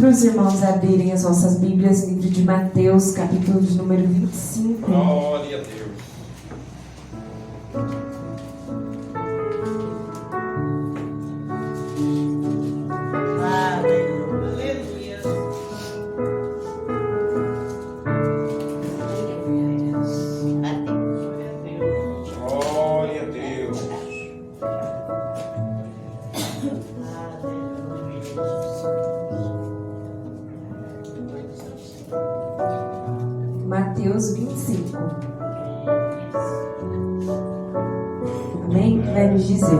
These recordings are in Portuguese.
para os irmãos abrirem as nossas Bíblias, livro de Mateus, capítulo de número 25. Glória a Deus. Mateus 25. Amém? Que vai nos dizer: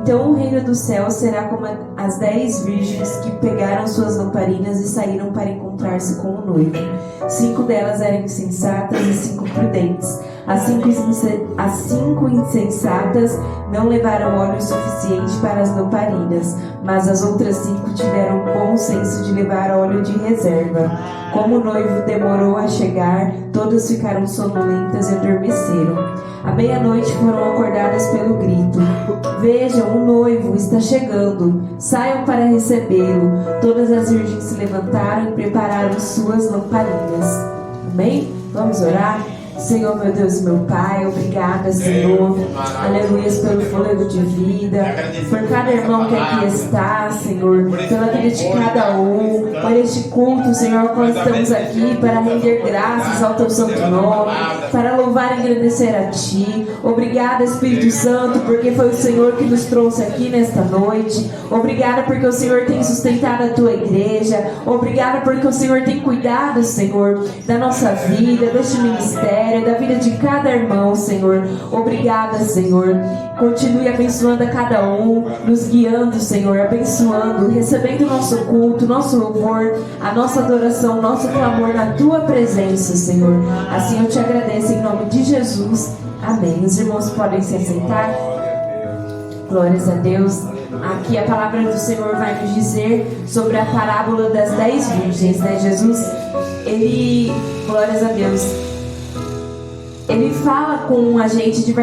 então o reino do céu será como as 10 virgens que pegaram suas lamparinas e saíram para encontrar-se com o noivo. 5 delas eram insensatas e 5 prudentes. As 5 insensatas não levaram óleo suficiente para as lamparinas, mas as outras 5 tiveram bom senso de levar óleo de reserva. Como o noivo demorou a chegar, todas ficaram sonolentas e adormeceram. À meia-noite foram acordadas pelo grito: vejam, o noivo está chegando, saiam para recebê-lo. Todas as virgens se levantaram e prepararam suas lamparinas. Amém? Vamos orar? Senhor, meu Deus e meu Pai, obrigada, Senhor, aleluias, pelo fôlego de vida, por cada irmão que aqui está, Senhor, pela vida de cada um, por este culto, Senhor, quando estamos aqui para render graças ao Teu santo nome, para louvar e agradecer a Ti. Obrigada, Espírito Santo, porque foi o Senhor que nos trouxe aqui nesta noite. Obrigada porque o Senhor tem sustentado a Tua igreja. Obrigada porque o Senhor tem cuidado, Senhor, da nossa vida, deste ministério, da vida de cada irmão, Senhor. Obrigada, Senhor. Continue abençoando a cada um, nos guiando, Senhor, abençoando, recebendo o nosso culto, nosso louvor, a nossa adoração, nosso clamor na Tua presença, Senhor. Assim eu te agradeço em nome de Jesus. Amém. Os irmãos podem se assentar. Glórias a Deus. Aqui a palavra do Senhor vai nos dizer sobre a parábola das 10 virgens, né? Jesus, ele, glórias a Deus, ele fala com a gente de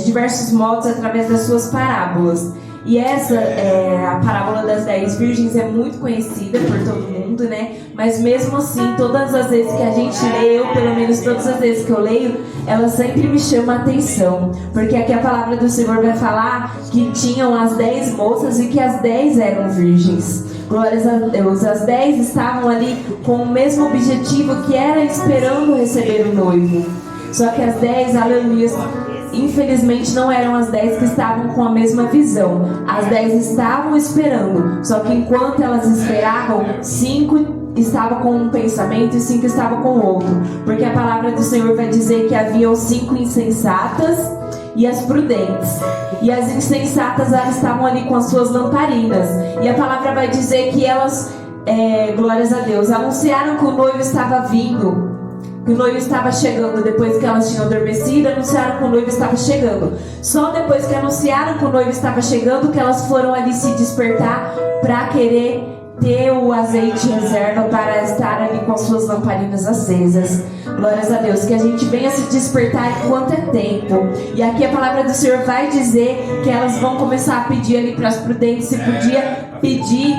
diversos modos através das suas parábolas. E essa, a parábola das 10 virgens, é muito conhecida por todo mundo, né? Mas mesmo assim, todas as vezes que a gente lê, ou pelo menos todas as vezes que eu leio, ela sempre me chama a atenção. Porque aqui a palavra do Senhor vai falar que tinham as 10 moças e que as 10 eram virgens. Glórias a Deus. As 10 estavam ali com o mesmo objetivo, que era esperando receber o noivo. Só que as 10, aleluia, infelizmente não eram as 10 que estavam com a mesma visão. As 10 estavam esperando, só que enquanto elas esperavam, 5 estavam com um pensamento e 5 estavam com outro. Porque a palavra do Senhor vai dizer que haviam 5 insensatas e as prudentes. E as insensatas, elas estavam ali com as suas lamparinas. E a palavra vai dizer que elas, glórias a Deus, anunciaram que o noivo estava vindo, que o noivo estava chegando. Depois que elas tinham adormecido, anunciaram que o noivo estava chegando. Só depois que anunciaram que o noivo estava chegando, que elas foram ali se despertar para querer ter o azeite reserva para estar ali com as suas lamparinas acesas. Glórias a Deus, que a gente venha se despertar enquanto é tempo. E aqui a palavra do Senhor vai dizer que elas vão começar a pedir ali para as prudentes se podia pedir,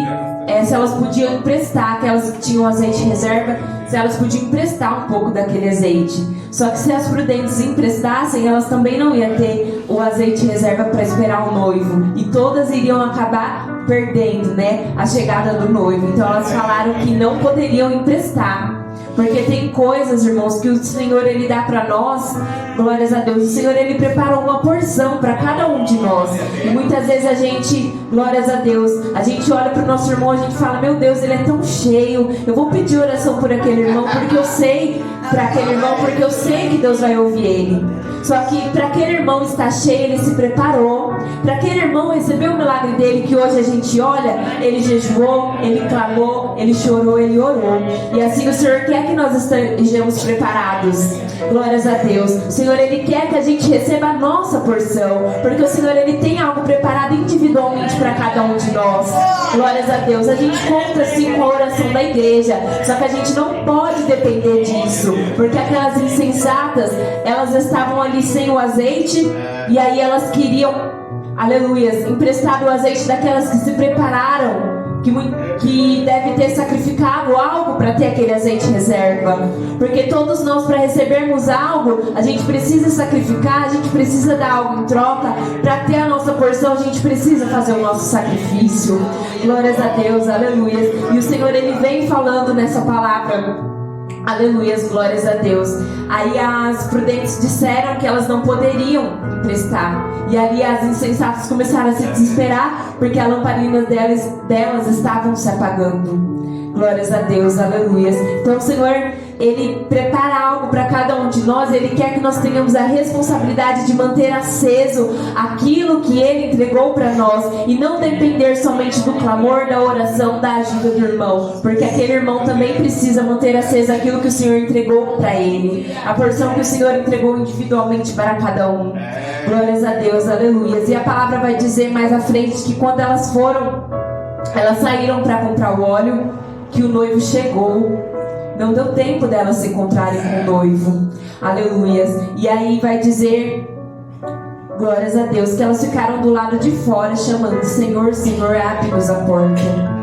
se elas podiam emprestar, que elas tinham azeite reserva, se elas podiam emprestar um pouco daquele azeite. Só que se as prudentes emprestassem, elas também não iam ter o azeite reserva para esperar o noivo. E todas iriam acabar perdendo, né, a chegada do noivo. Então elas falaram que não poderiam emprestar. Porque tem coisas, irmãos, que o Senhor, Ele dá para nós, glórias a Deus. O Senhor, Ele preparou uma porção para cada um de nós. E muitas vezes a gente, glórias a Deus, a gente olha para o nosso irmão, a gente fala: meu Deus, ele é tão cheio, eu vou pedir oração por aquele irmão, porque eu sei, para aquele irmão, porque eu sei que Deus vai ouvir ele. Só que para aquele irmão estar cheio, ele se preparou. Para aquele irmão receber o milagre dele, que hoje a gente olha, ele jejuou, ele clamou, ele chorou, ele orou. E assim o Senhor quer que nós estejamos preparados. Glórias a Deus. O Senhor, Ele quer que a gente receba a nossa porção, porque o Senhor, Ele tem algo preparado individualmente para cada um de nós. Glórias a Deus. A gente conta sim com a oração da igreja, só que a gente não pode depender disso, porque aquelas insensatas, elas estavam ali sem o azeite, e aí elas queriam, aleluias, emprestar o azeite daquelas que se prepararam que deve ter sacrificado algo para ter aquele azeite reserva. Porque todos nós, para recebermos algo, a gente precisa sacrificar, a gente precisa dar algo em troca. Para ter a nossa porção, a gente precisa fazer o nosso sacrifício. Glórias a Deus, aleluia. E o Senhor, Ele vem falando nessa palavra. Aleluias, glórias a Deus. Aí as prudentes disseram que elas não poderiam emprestar. E ali as insensatas começaram a se desesperar, porque a lamparina delas estavam se apagando. Glórias a Deus, aleluias. Então o Senhor, Ele prepara algo para cada um de nós. Ele quer que nós tenhamos a responsabilidade de manter aceso aquilo que Ele entregou para nós, e não depender somente do clamor, da oração, da ajuda do irmão, porque aquele irmão também precisa manter aceso aquilo que o Senhor entregou para ele, a porção que o Senhor entregou individualmente para cada um. Glórias a Deus, aleluias. E a palavra vai dizer mais à frente que quando elas saíram para comprar o óleo, que o noivo chegou. Não deu tempo delas se encontrarem com o noivo. Aleluias. E aí vai dizer, glórias a Deus, que elas ficaram do lado de fora chamando: Senhor, Senhor, abre-nos a porta.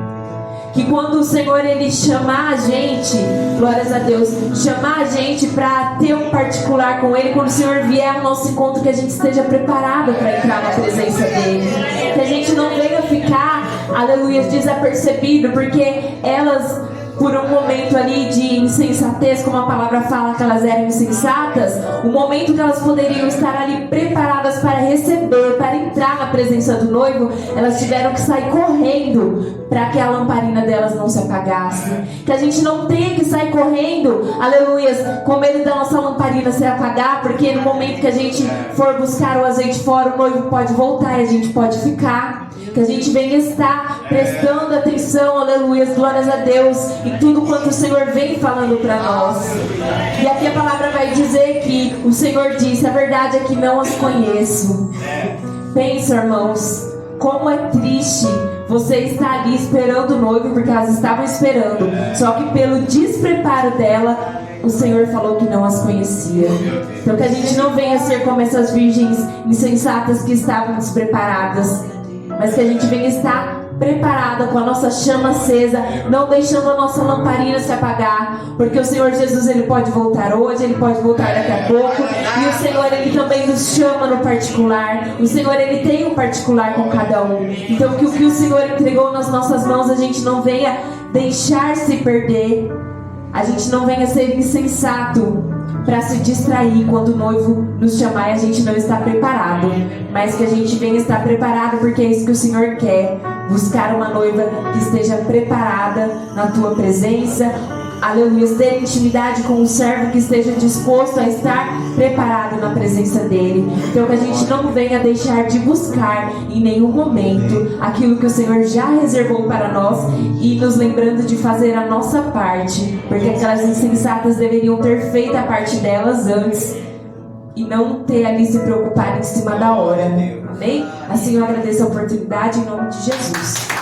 Que quando o Senhor, Ele chamar a gente, glórias a Deus, chamar a gente para ter um particular com Ele, quando o Senhor vier ao nosso encontro, que a gente esteja preparado para entrar na presença dEle. Que a gente não venha ficar, aleluia, desapercebido, porque elas, por um momento ali de insensatez, como a palavra fala que elas eram insensatas, o momento que elas poderiam estar ali preparadas para receber, para entrar na presença do noivo, elas tiveram que sair correndo para que a lamparina delas não se apagasse. Que a gente não tenha que sair correndo, aleluias, com medo da nossa lamparina se apagar, porque no momento que a gente for buscar o azeite fora, o noivo pode voltar e a gente pode ficar. Que a gente venha estar prestando atenção, aleluia, glórias a Deus, em tudo quanto o Senhor vem falando para nós. E aqui a palavra vai dizer que o Senhor disse: a verdade é que não as conheço. Pensa, irmãos, como é triste você estar ali esperando o noivo, porque elas estavam esperando, só que pelo despreparo dela, o Senhor falou que não as conhecia. Então que a gente não venha ser como essas virgens insensatas que estavam despreparadas, mas que a gente venha estar preparada com a nossa chama acesa, não deixando a nossa lamparina se apagar, porque o Senhor Jesus, Ele pode voltar hoje, Ele pode voltar daqui a pouco, e o Senhor, Ele também nos chama no particular. O Senhor, Ele tem um particular com cada um. Então que o que o Senhor entregou nas nossas mãos, a gente não venha deixar se perder, a gente não venha ser insensato para se distrair quando o noivo nos chamar e a gente não está preparado, mas que a gente venha estar preparado, porque é isso que o Senhor quer, buscar uma noiva que esteja preparada na tua presença, aleluia, ter intimidade com um servo que esteja disposto a estar preparado na presença dele. Então que a gente não venha deixar de buscar em nenhum momento aquilo que o Senhor já reservou para nós, e nos lembrando de fazer a nossa parte, porque aquelas insensatas deveriam ter feito a parte delas antes e não ter ali se preocupado em cima da hora. Amém? Assim eu agradeço a oportunidade em nome de Jesus.